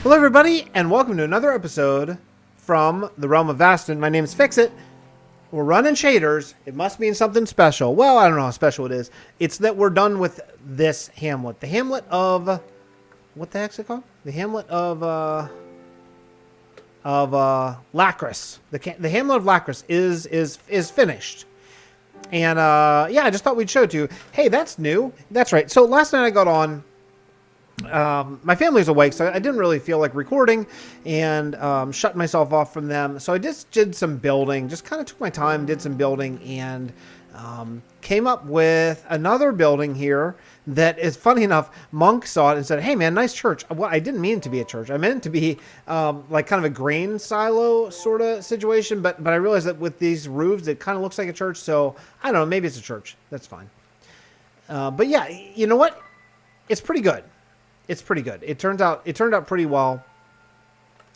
Hello everybody, and welcome to another episode from the realm of Vasten. My name is Fixxitt. We're running shaders. It must mean something special. Well, I don't know how special it is. It's that we're done with this hamlet. The hamlet of... What the heck's it called? The hamlet of Lacris. The hamlet of Lacris is finished. And yeah, I just thought we'd show it to you. Hey, that's new. That's right. So last night I got on... my family's awake, so I didn't really feel like recording and shut myself off from them. So I just did some building, just kind of took my time, did some building, and came up with another building here that is, funny enough, Monk saw it and said, hey man, nice church. Well, I didn't mean it to be a church. I meant it to be like kind of a grain silo sort of situation, but I realized that with these roofs, it kind of looks like a church, so I don't know, maybe it's a church. That's fine. But yeah, you know what? It's pretty good. It's pretty good. It turned out pretty well.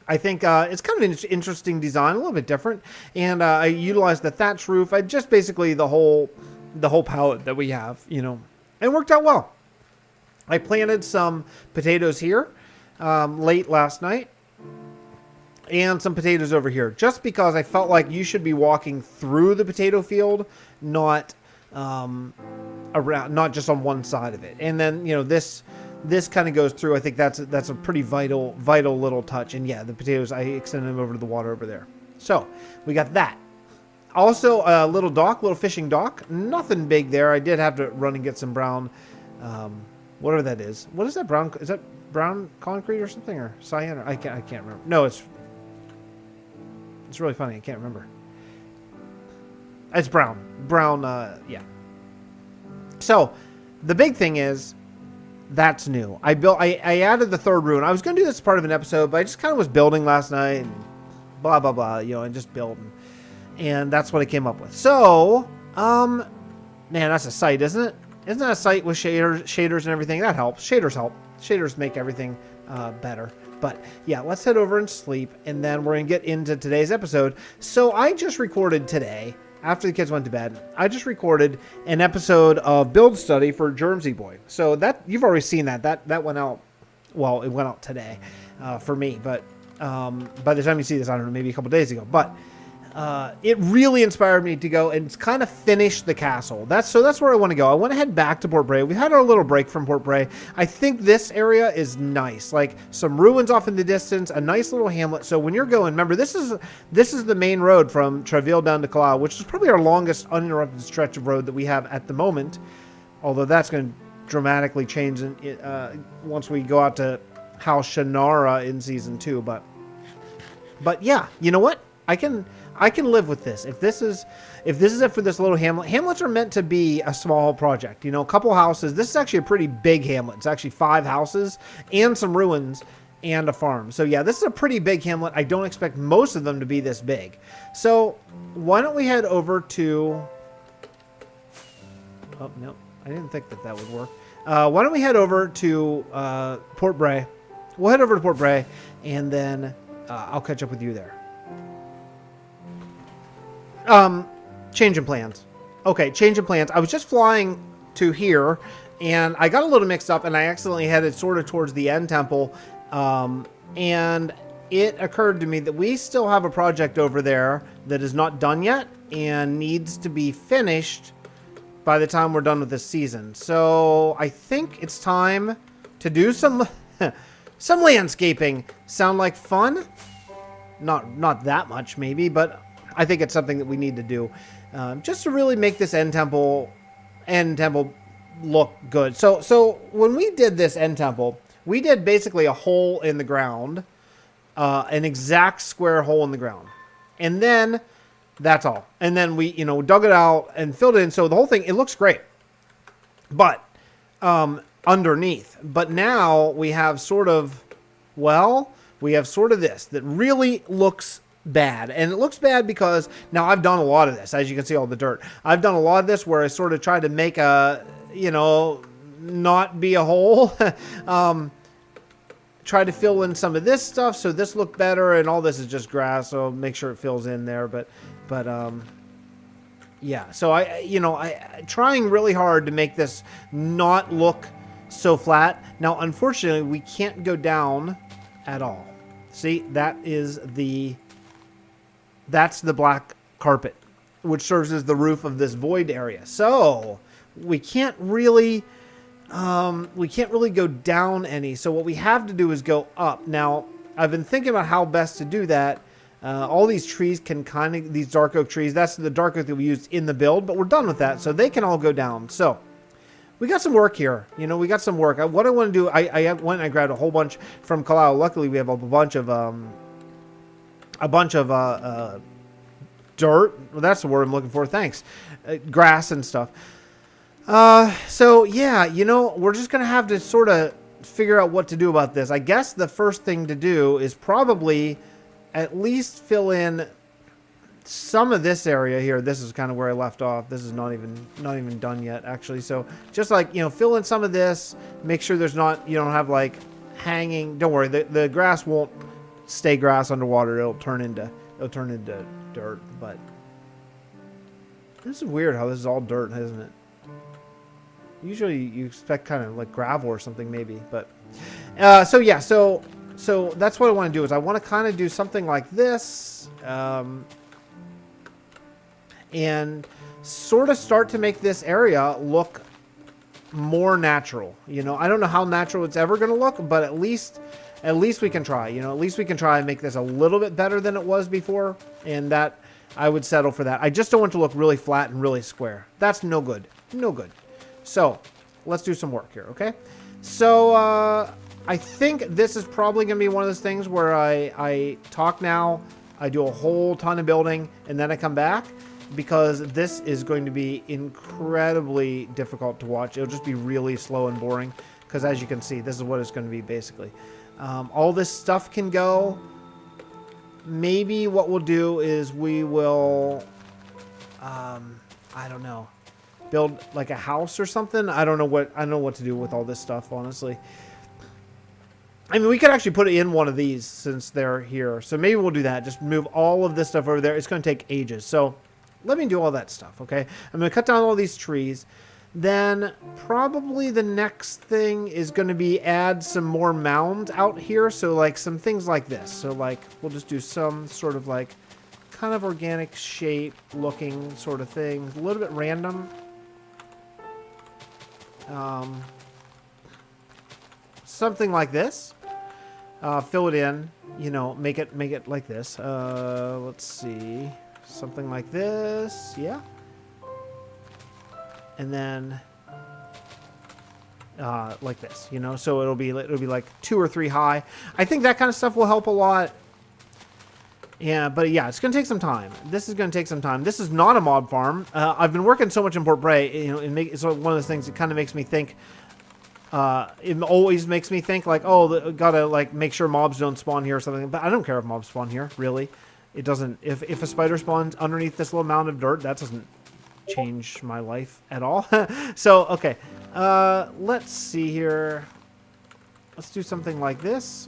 I think it's kind of an interesting design, a little bit different. And I utilized the thatch roof. I just basically the whole palette that we have, you know, and it worked out well. I planted some potatoes here late last night, and some potatoes over here, just because I felt like you should be walking through the potato field, not around, not just on one side of it. And then, you know, this kind of goes through. I think that's a pretty vital little touch. And yeah, the potatoes, I extended them over to the water over there. So we got that. Also a little dock, little fishing dock. Nothing big there. I did have to run and get some brown, whatever that is. What is that brown? Is that brown concrete or something, or cyan? Or I can't remember. No, it's really funny. I can't remember. It's brown. Yeah. So the big thing is, that's new. I added the third rune. I was going to do this as part of an episode, but I just kind of was building last night and blah, blah, blah, you know, and just building. And that's what I came up with. So, man, that's a site, isn't it? Isn't that a site with shaders and everything? That helps. Shaders help. Shaders make everything better. But yeah, let's head over and sleep, and then we're going to get into today's episode. So I just recorded today, after the kids went to bed, I just recorded an episode of Build Study for JermseyBoy. So that, you've already seen that. That went out, well, it went out today for me. But by the time you see this, I don't know, maybe a couple days ago. But it really inspired me to go and kind of finish the castle. That's where I want to go. I want to head back to Port Bray. We had our little break from Port Bray. I think this area is nice, like some ruins off in the distance, a nice little hamlet. So when you're going, remember, this is the main road from Treville down to Callao, which is probably our longest uninterrupted stretch of road that we have at the moment. Although that's going to dramatically change once we go out to House Shannara in season 2. But yeah, you know what? I can live with this. If this is it for this little hamlet. Hamlets are meant to be a small project. You know, a couple houses. This is actually a pretty big hamlet. It's actually 5 houses and some ruins and a farm. So yeah, this is a pretty big hamlet. I don't expect most of them to be this big. So why don't we head over to... Oh, no. I didn't think that would work. Why don't we head over to Port Bray. We'll head over to Port Bray, and then I'll catch up with you there. Changing plans. Okay, changing plans. I was just flying to here, and I got a little mixed up, and I accidentally headed sort of towards the end temple, and it occurred to me that we still have a project over there that is not done yet and needs to be finished by the time we're done with this season. So I think it's time to do some some landscaping. Sound like fun? Not that much maybe, but I think it's something that we need to do just to really make this end temple look good. So when we did this end temple, we did basically a hole in the ground, an exact square hole in the ground, and then that's all. And then we, you know, dug it out and filled it in. So the whole thing, it looks great, but underneath. But now we have sort of, this that really looks bad. And it looks bad because now I've done a lot of this. As you can see, all the dirt. I've done a lot of this where I sort of tried to make a, you know, not be a hole. Try to fill in some of this stuff so this looked better, and all this is just grass, so make sure it fills in there. But yeah, so I trying really hard to make this not look so flat. Now, unfortunately, we can't go down at all. See, that's the black carpet, which serves as the roof of this void area. So we can't really go down any. So what we have to do is go up. Now, I've been thinking about how best to do that. All these trees can these dark oak trees, that's the dark oak that we used in the build, but we're done with that. So they can all go down. So we got some work here. You know, we got some work. What I want to do, I went and I grabbed a whole bunch from Kalau. Luckily, we have a bunch of dirt. Well, that's the word I'm looking for. Thanks. Grass and stuff. So yeah, you know, we're just going to have to sort of figure out what to do about this. I guess the first thing to do is probably at least fill in some of this area here. This is kind of where I left off. This is not even done yet, actually. So just like, you know, fill in some of this, make sure there's not, you don't have like hanging, don't worry, the grass won't stay grass underwater. It'll turn into dirt. But this is weird how this is all dirt, isn't it? Usually you expect kind of like gravel or something maybe, but so yeah, so that's what I want to do is I want to kind of do something like this, and sort of start to make this area look more natural. You know, I don't know how natural it's ever going to look, but at least we can try. You know, at least we can try and make this a little bit better than it was before, and that I would settle for that. I just don't want it to look really flat and really square. That's no good. No good. So let's do some work here, okay? So I think this is probably going to be one of those things where I talk now, I do a whole ton of building, and then I come back, because this is going to be incredibly difficult to watch. It'll just be really slow and boring, because as you can see, this is what it's going to be basically. All this stuff can go. Maybe what we'll do is we will, I don't know, build like a house or something. I don't know what to do with all this stuff, honestly. I mean, we could actually put it in one of these since they're here. So maybe we'll do that. Just move all of this stuff over there. It's going to take ages. So let me do all that stuff, okay? I'm going to cut down all these trees. Then probably the next thing is going to be add some more mounds out here. So like some things like this. So like we'll just do some sort of like kind of organic shape looking sort of thing. A little bit random. Something like this. Fill it in, you know, make it like this. Let's see, something like this, yeah. And then like this, you know, so it'll be like 2 or 3 high. I think that kind of stuff will help a lot. Yeah, but yeah, it's gonna take some time. This is gonna take some time. This is not a mob farm. I've been working so much in Port Bray, you know, it's one of those things that kind of makes me think. It always makes me think like, oh, gotta like make sure mobs don't spawn here or something. But I don't care if mobs spawn here, really. It doesn't. If a spider spawns underneath this little mound of dirt, that doesn't change my life at all. So okay, let's see here. Let's do something like this.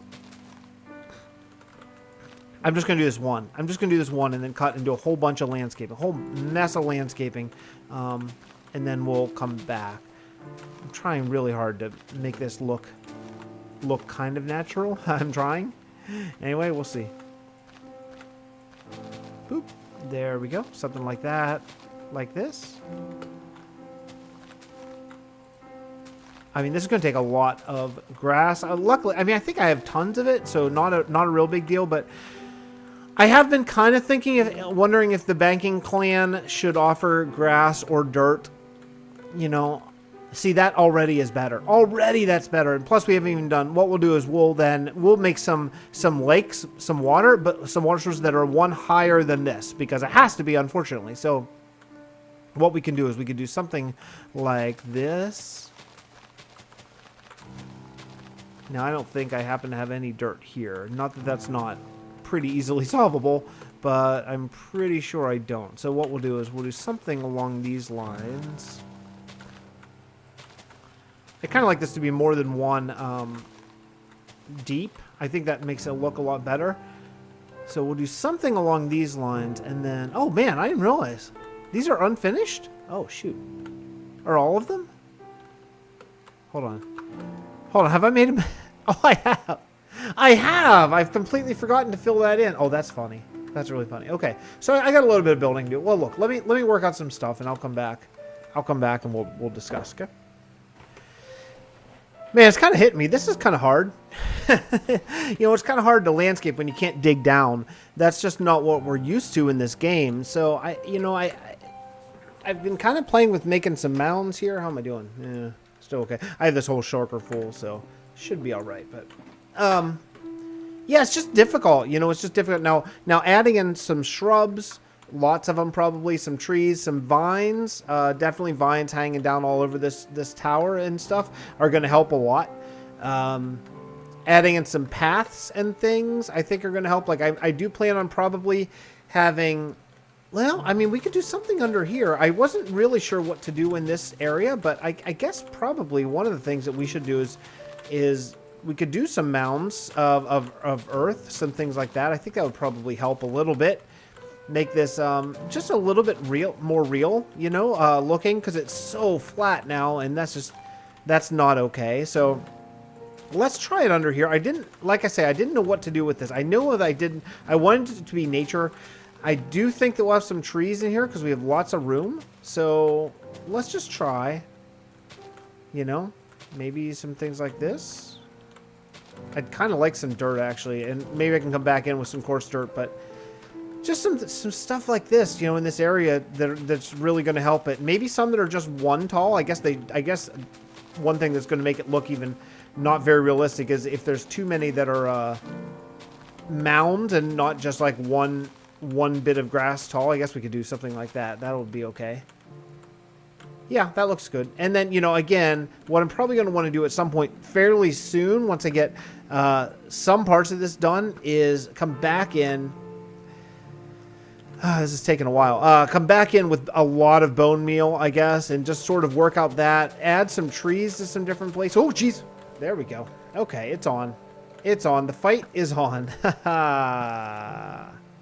I'm just gonna do this one. I'm just gonna do this one and then cut and do a whole bunch of landscaping, a whole mess of landscaping, and then we'll come back. I'm trying really hard to make this look kind of natural. I'm trying. Anyway, we'll see. Boop. There we go. Something like that. Like this. I mean, this is going to take a lot of grass. Luckily, I mean, I think I have tons of it, so not a real big deal, but I have been kind of wondering if the banking clan should offer grass or dirt. You know, see, that already is better. Already that's better. And plus we haven't even done, what we'll do is we'll make some lakes, some water, but some water sources that are one higher than this, because it has to be, unfortunately. So what we can do is we can do something like this. Now, I don't think I happen to have any dirt here. Not that that's not pretty easily solvable, but I'm pretty sure I don't. So what we'll do is we'll do something along these lines. I kind of like this to be more than one deep. I think that makes it look a lot better. So we'll do something along these lines, and then... Oh, man, I didn't realize. These are unfinished? Oh, shoot. Are all of them? Hold on. Hold on, have I made them? Oh, I have. I have. I've completely forgotten to fill that in. Oh, that's funny. That's really funny. Okay, so I got a little bit of building to do. Well, look, let me work out some stuff, and I'll come back. I'll come back, and we'll discuss. Okay. Man, it's kind of hitting me. This is kind of hard. You know, it's kind of hard to landscape when you can't dig down. That's just not what we're used to in this game. So I've been kind of playing with making some mounds here. How am I doing? Yeah, still okay. I have this whole shulker full, so should be all right. But yeah, it's just difficult. You know, it's just difficult. Now adding in some shrubs, lots of them probably, some trees, some vines, definitely vines hanging down all over this tower and stuff are going to help a lot. Adding in some paths and things I think are going to help. Like I do plan on probably having, well, I mean, we could do something under here. I wasn't really sure what to do in this area, but I guess probably one of the things that we should do is we could do some mounds of earth, some things like that. I think that would probably help a little bit. Make this just a little bit more real, you know, looking, because it's so flat now, and that's not okay. So let's try it under here. Like I say, I didn't know what to do with this. I know that I wanted it to be nature. I do think that we'll have some trees in here because we have lots of room. So let's just try, you know, maybe some things like this. I'd kind of like some dirt, actually, and maybe I can come back in with some coarse dirt, but just some stuff like this, you know, in this area that's really going to help it. Maybe some that are just one tall. I guess one thing that's going to make it look even not very realistic is if there's too many that are mound and not just like one bit of grass tall. I guess we could do something like that. That would be okay. Yeah, that looks good. And then, you know, again, what I'm probably going to want to do at some point fairly soon, once I get some parts of this done, is come back in. This is taking a while. Come back in with a lot of bone meal, I guess, and just sort of work out that. Add some trees to some different places. Oh, jeez. There we go. Okay, it's on. It's on. The fight is on.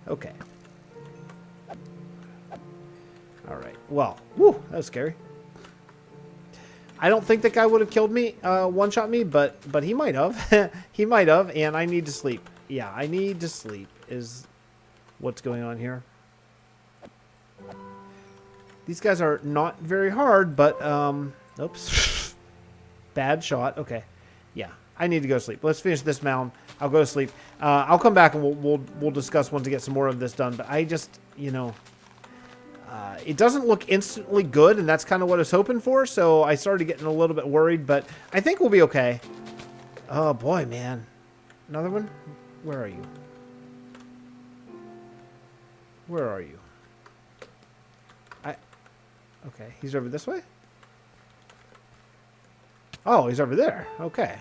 Okay. All right. Well, whew, that was scary. I don't think that guy would have killed me, one-shot me, but he might have. He might have, and I need to sleep. Yeah, I need to sleep is what's going on here. These guys are not very hard, but, oops. Bad shot. Okay. Yeah, I need to go to sleep. Let's finish this mound. I'll go to sleep. I'll come back and we'll discuss once I get some more of this done. But I just, you know, it doesn't look instantly good, and that's kind of what I was hoping for. So I started getting a little bit worried, but I think we'll be okay. Oh, boy, man. Another one? Where are you? Where are you? Okay, he's over this way? Oh, he's over there. Okay.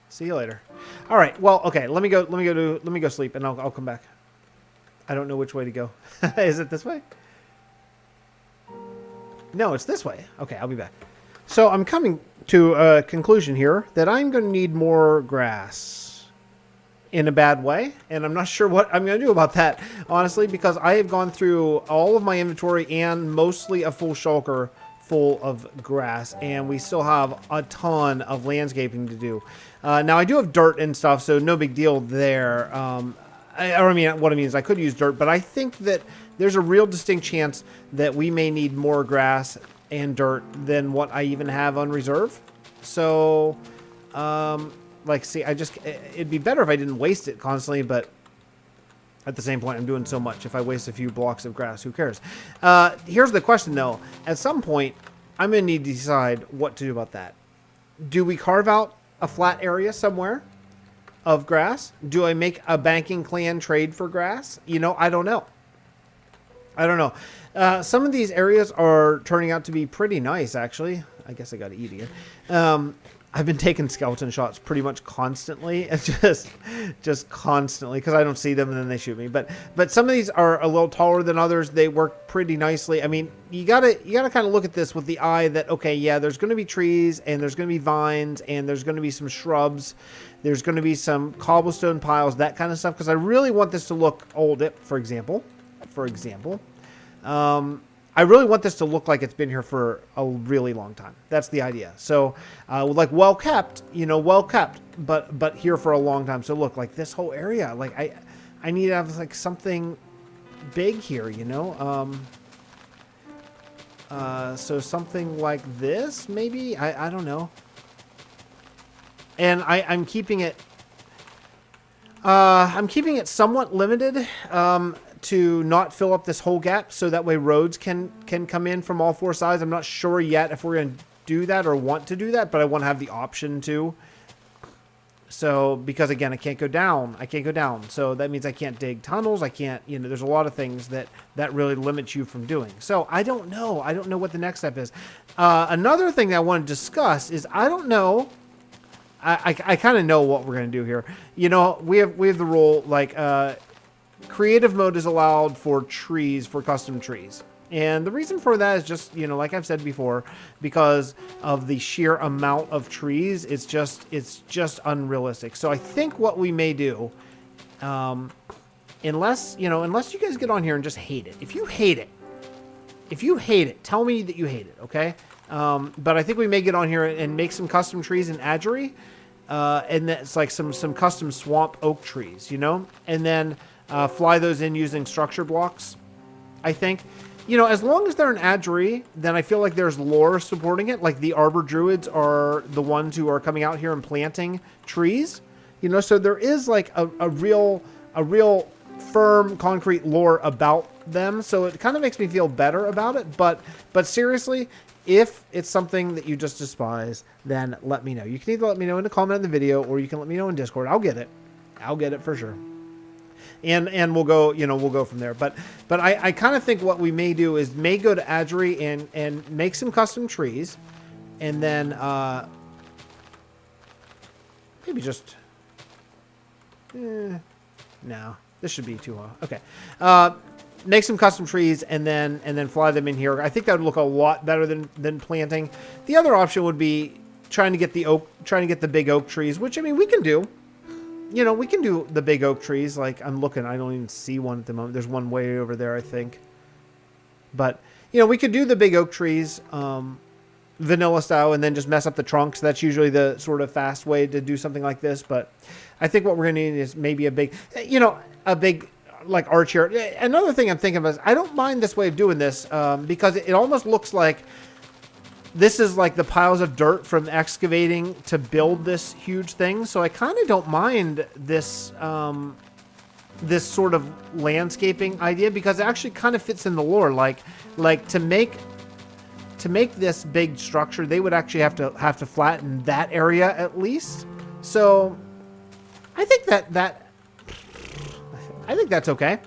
See you later. All right. Well, okay. Let me go sleep, and I'll come back. I don't know which way to go. Is it this way? No, it's this way. Okay, I'll be back. So I'm coming to a conclusion here that I'm going to need more grass in a bad way, and I'm not sure what I'm going to do about that, honestly, because I have gone through all of my inventory and mostly a full shulker full of grass, and we still have a ton of landscaping to do. Now I do have dirt and stuff, so no big deal there. I mean, what I mean is I could use dirt, but I think that there's a real distinct chance that we may need more grass and dirt than what I even have on reserve. So, like, see, it'd be better if I didn't waste it constantly, but at the same point, I'm doing so much. If I waste a few blocks of grass, who cares? Here's the question, though. At some point, I'm going to need to decide what to do about that. Do we carve out a flat area somewhere of grass? Do I make a banking clan trade for grass? You know, I don't know. I don't know. Some of these areas are turning out to be pretty nice, actually. I guess I got to eat again. I've been taking skeleton shots pretty much constantly, just constantly, because I don't see them and then they shoot me. But some of these are a little taller than others. They work pretty nicely. I mean, you gotta kind of look at this with the eye that, okay, yeah, there's going to be trees and there's going to be vines and there's going to be some shrubs. There's going to be some cobblestone piles, that kind of stuff, because I really want this to look old. For example, I really want this to look like it's been here for a really long time. That's the idea. So, like well kept, you know, well kept. but here for a long time. So look, like this whole area, like I need to have like something big here, you know? So something like this, maybe? I don't know. And I'm keeping it somewhat limited to not fill up this whole gap, so that way roads can come in from all four sides. I'm not sure yet if we're going to do that or want to do that, but I want to have the option to. So, because again, I can't go down. So that means I can't dig tunnels. I can't, you know, there's a lot of things that really limits you from doing. So I don't know. I don't know what the next step is. Another thing that I want to discuss is I don't know. I kind of know what we're going to do here. You know, we have the rule, like, creative mode is allowed for trees, for custom trees. And the reason for that is just, you know, like I've said before, because of the sheer amount of trees, it's just unrealistic. So I think what we may do, unless you guys get on here and just hate it. If you hate it, tell me that you hate it, okay? But I think we may get on here and make some custom trees in Adgery, and that's like some custom swamp oak trees, you know? And then fly those in using structure blocks, I think. You know, as long as they're an Adgery, then I feel like there's lore supporting it. Like the Arbor Druids are the ones who are coming out here and planting trees. You know, so there is like a real firm, concrete lore about them. So it kind of makes me feel better about it. But seriously, if it's something that you just despise, then let me know. You can either let me know in the comment of the video, or you can let me know in Discord. I'll get it for sure. And we'll go from there. But I kind of think what we may do is go to Adgery and make some custom trees, and then maybe just no, this should be too high. Okay, make some custom trees and then fly them in here. I think that would look a lot better than planting. The other option would be trying to get the big oak trees, which I mean we can do. You know, we can do the big oak trees. Like, I'm looking. I don't even see one at the moment. There's one way over there, I think. But, you know, we could do the big oak trees vanilla style and then just mess up the trunks. That's usually the sort of fast way to do something like this. But I think what we're going to need is maybe a big, like, arch here. Another thing I'm thinking of is I don't mind this way of doing this because it almost looks like this is like the piles of dirt from excavating to build this huge thing. So I kind of don't mind this this sort of landscaping idea because it actually kind of fits in the lore. Like to make this big structure, they would actually have to flatten that area at least. So I think that's okay.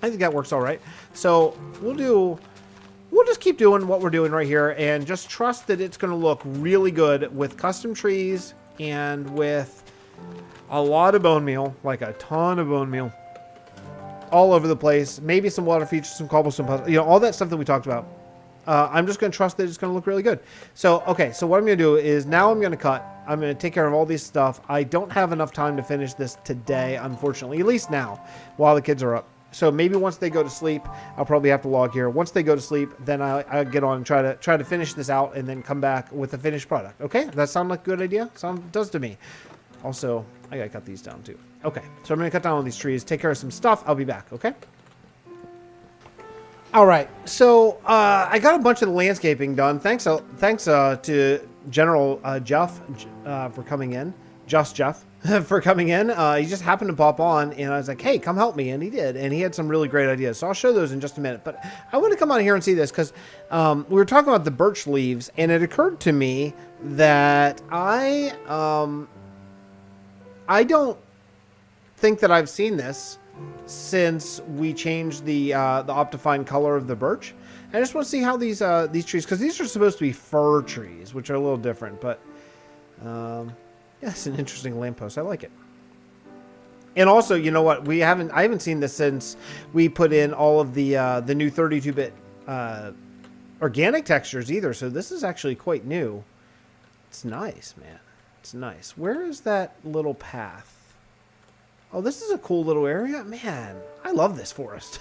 I think that works all right. So we'll just keep doing what we're doing right here and just trust that it's going to look really good with custom trees and with a lot of bone meal, like a ton of bone meal all over the place. Maybe some water features, some cobblestone puzzles, you know, all that stuff that we talked about. I'm just going to trust that it's going to look really good. So, okay, so what I'm going to do is now I'm going to cut. I'm going to take care of all this stuff. I don't have enough time to finish this today, unfortunately, at least now while the kids are up. So maybe once they go to sleep, I'll probably have to log here. Once they go to sleep, then I'll get on and try to finish this out and then come back with a finished product. Okay, does that sound like a good idea? Does to me. Also, I gotta cut these down too. Okay, so I'm gonna cut down all these trees, take care of some stuff. I'll be back. Okay. All right, so I got a bunch of the landscaping done. Thanks to General Jeff for coming in. Just Jeff. For coming in. He just happened to pop on and I was like, hey, come help me. And he did. And he had some really great ideas. So I'll show those in just a minute. But I want to come on here and see this because we were talking about the birch leaves and it occurred to me that I don't think that I've seen this since we changed the Optifine color of the birch. I just want to see how these trees, because these are supposed to be fir trees, which are a little different, but yeah, it's an interesting lamppost. I like it. And also, you know what? I haven't seen this since we put in all of the new 32-bit organic textures either. So this is actually quite new. It's nice, man. It's nice. Where is that little path? Oh, this is a cool little area. Man, I love this forest.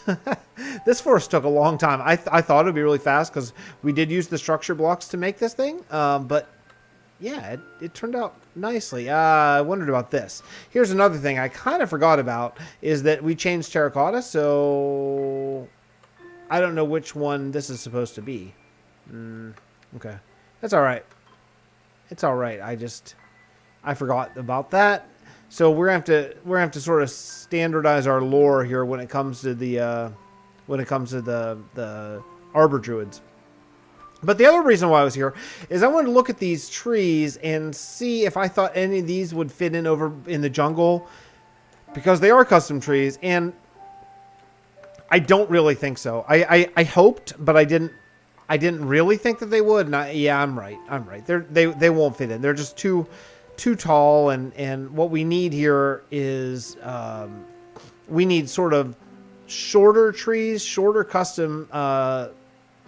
This forest took a long time. I thought it would be really fast because we did use the structure blocks to make this thing. But yeah, it turned out nicely. I wondered about this. Here's another thing I kind of forgot about is that we changed terracotta, so I don't know which one this is supposed to be. Okay, that's all right. It's all right. I forgot about that. So we're gonna have to sort of standardize our lore here when it comes to the Arbor Druids. But the other reason why I was here is I wanted to look at these trees and see if I thought any of these would fit in over in the jungle, because they are custom trees, and I don't really think so. I hoped, but I didn't really think that they would. And yeah, I'm right. They won't fit in. They're just too tall, and what we need here is we need sort of shorter trees, shorter custom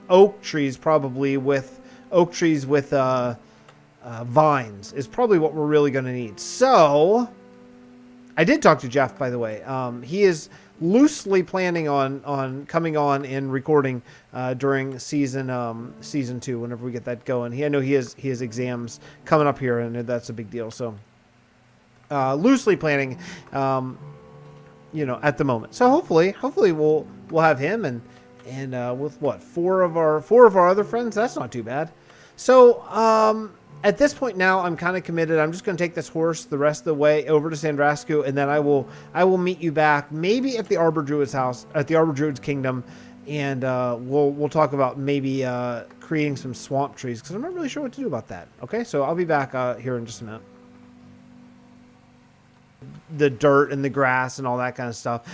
oak trees, probably with oak trees with vines is probably what we're really going to need. So I did talk to Jeff, by the way. He is loosely planning on coming on and recording during season 2 whenever we get that going. I know he has exams coming up here, and that's a big deal. So loosely planning, at the moment. So hopefully we'll have him and with what, four of our other friends. That's not too bad. So at this point now, I'm kind of committed. I'm just going to take this horse the rest of the way over to Sandrascu, and then I will meet you back maybe at the Arbor Druid's house, at the Arbor Druid's kingdom, and we'll talk about maybe creating some swamp trees, because I'm not really sure what to do about that. Okay, so I'll be back here in just a minute. The dirt and the grass and all that kind of stuff.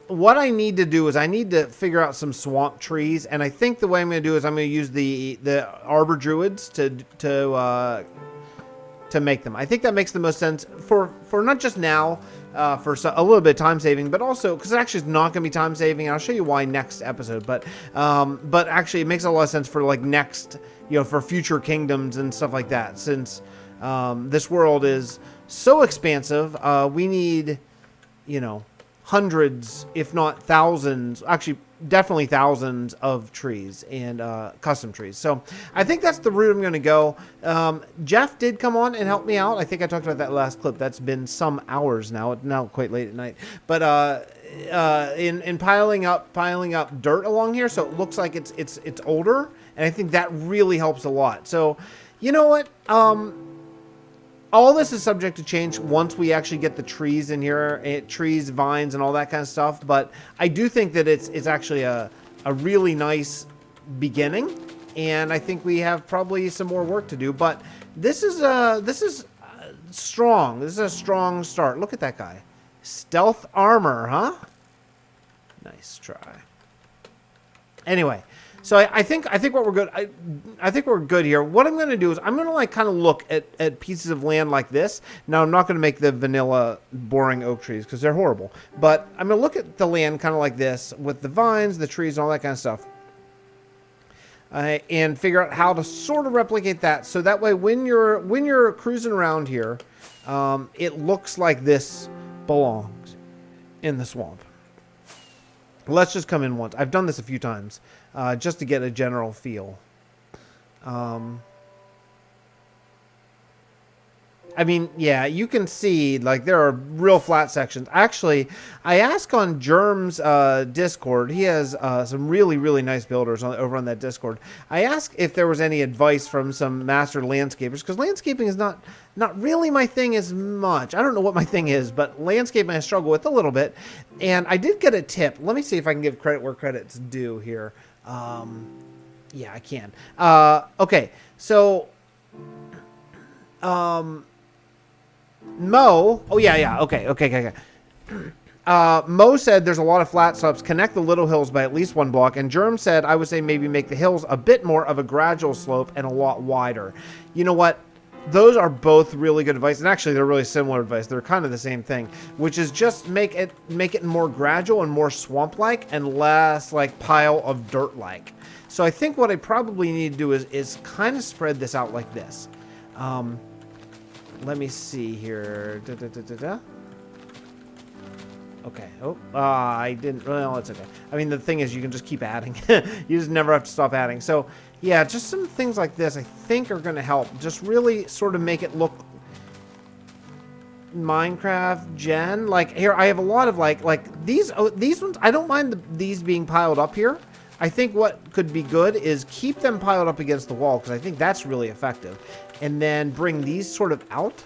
What I need to do is I need to figure out some swamp trees, and I think the way I'm going to do is I'm going to use the Arbor Druids to make them. I think that makes the most sense for not just now, for a little bit of time saving, but also because it actually is not going to be time saving. And I'll show you why next episode. But actually, it makes a lot of sense for like next, for future kingdoms and stuff like that. Since this world is so expansive, we need, hundreds, if not thousands, actually definitely thousands of trees and custom trees. So I think that's the route I'm going to go. Jeff did come on and help me out. I think I talked about that last clip. That's been some hours now. It's now quite late at night. But in piling up dirt along here, so it looks like it's older, and I think that really helps a lot. So you know what? All this is subject to change once we actually get the trees in here, trees, vines, and all that kind of stuff. But I do think that it's actually a really nice beginning, and I think we have probably some more work to do. But this is strong. This is a strong start. Look at that guy, stealth armor, huh? Nice try. Anyway. So I think what we're good. I think we're good here. What I'm going to do is I'm going to like kind of look at pieces of land like this. Now I'm not going to make the vanilla boring oak trees because they're horrible. But I'm going to look at the land kind of like this with the vines, the trees, and all that kind of stuff, and figure out how to sort of replicate that. So that way, when you're cruising around here, it looks like this belongs in the swamp. Let's just come in once. I've done this a few times. Just to get a general feel. I mean, yeah, you can see, like, there are real flat sections. Actually, I asked on Germ's Discord. He has some really, really nice builders over on that Discord. I asked if there was any advice from some master landscapers, because landscaping is not really my thing as much. I don't know what my thing is, but landscaping I struggle with a little bit. And I did get a tip. Let me see if I can give credit where credit's due here. Yeah, I can. Okay, so Mo. Oh yeah. Okay. Mo said there's a lot of flat slopes. Connect the little hills by at least one block. And Germ said I would say maybe make the hills a bit more of a gradual slope and a lot wider. You know what? Those are both really good advice, and actually they're really similar advice. They're kind of the same thing, which is just make it more gradual and more swamp-like and less like pile of dirt-like. So I think what I probably need to do is kind of spread this out like this. Let me see here. Okay. Oh, I didn't. Well, it's okay. I mean, the thing is, you can just keep adding. You just never have to stop adding. So, yeah, just some things like this I think are going to help. Just really sort of make it look Minecraft gen. Like, here, I have a lot of, like these ones. I don't mind these being piled up here. I think what could be good is keep them piled up against the wall, because I think that's really effective. And then bring these sort of out.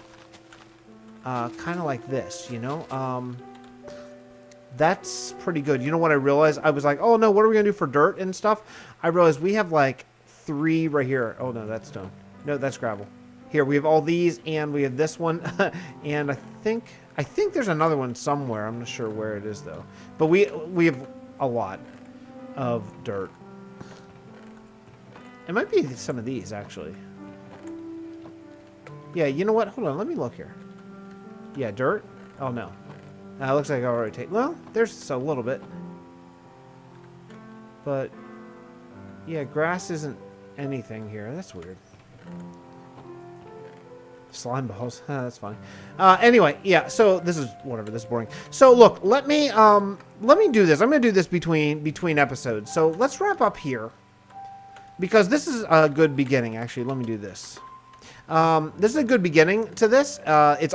Kind of like this, you know? That's pretty good. You know what I realized? I was like, oh no, what are we going to do for dirt and stuff? I realized we have like 3 right here. Oh no, that's stone. No, that's gravel. Here, we have all these, and we have this one. And I think there's another one somewhere. I'm not sure where it is, though. But we have a lot of dirt. It might be some of these, actually. Yeah, you know what? Hold on, let me look here. Yeah, dirt? Oh, no. Looks like I already take... Well, there's a little bit. But, yeah, grass isn't anything here. That's weird. Slime balls. That's fine. Anyway, yeah, so this is... Whatever, this is boring. So, look, let me do this. I'm going to do this between episodes. So, let's wrap up here. Because this is a good beginning, actually. Let me do this. This is a good beginning to this. It's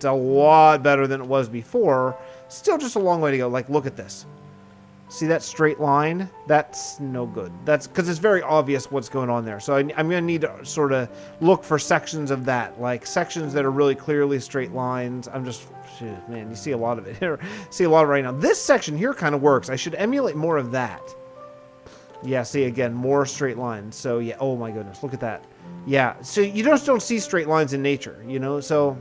a lot better than it was before. Still just a long way to go. Like, look at this. See that straight line? That's no good. That's because it's very obvious what's going on there. So I'm going to need to sort of look for sections of that. Like, sections that are really clearly straight lines. Man, you see a lot of it here. See a lot of it right now. This section here kind of works. I should emulate more of that. Yeah, see, again, more straight lines. So, yeah, oh my goodness, look at that. Yeah, so you just don't see straight lines in nature, you know? So,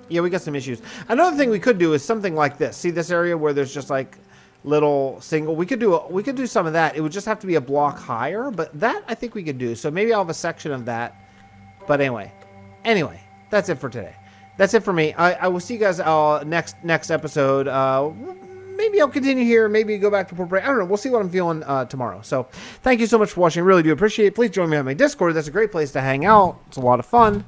yeah, we got some issues. Another thing we could do is something like this. See this area where there's just like little single... We could do some of that. It would just have to be a block higher, but that I think we could do. So maybe I'll have a section of that. But anyway, that's it for today. That's it for me. I will see you guys next episode. Maybe I'll continue here. Maybe go back to Port Break. I don't know. We'll see what I'm feeling tomorrow. So thank you so much for watching. I really do appreciate it. Please join me on my Discord. That's a great place to hang out. It's a lot of fun.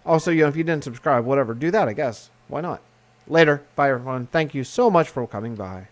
Also, you know, if you didn't subscribe, whatever, do that, I guess. Why not? Later. Bye, everyone. Thank you so much for coming by.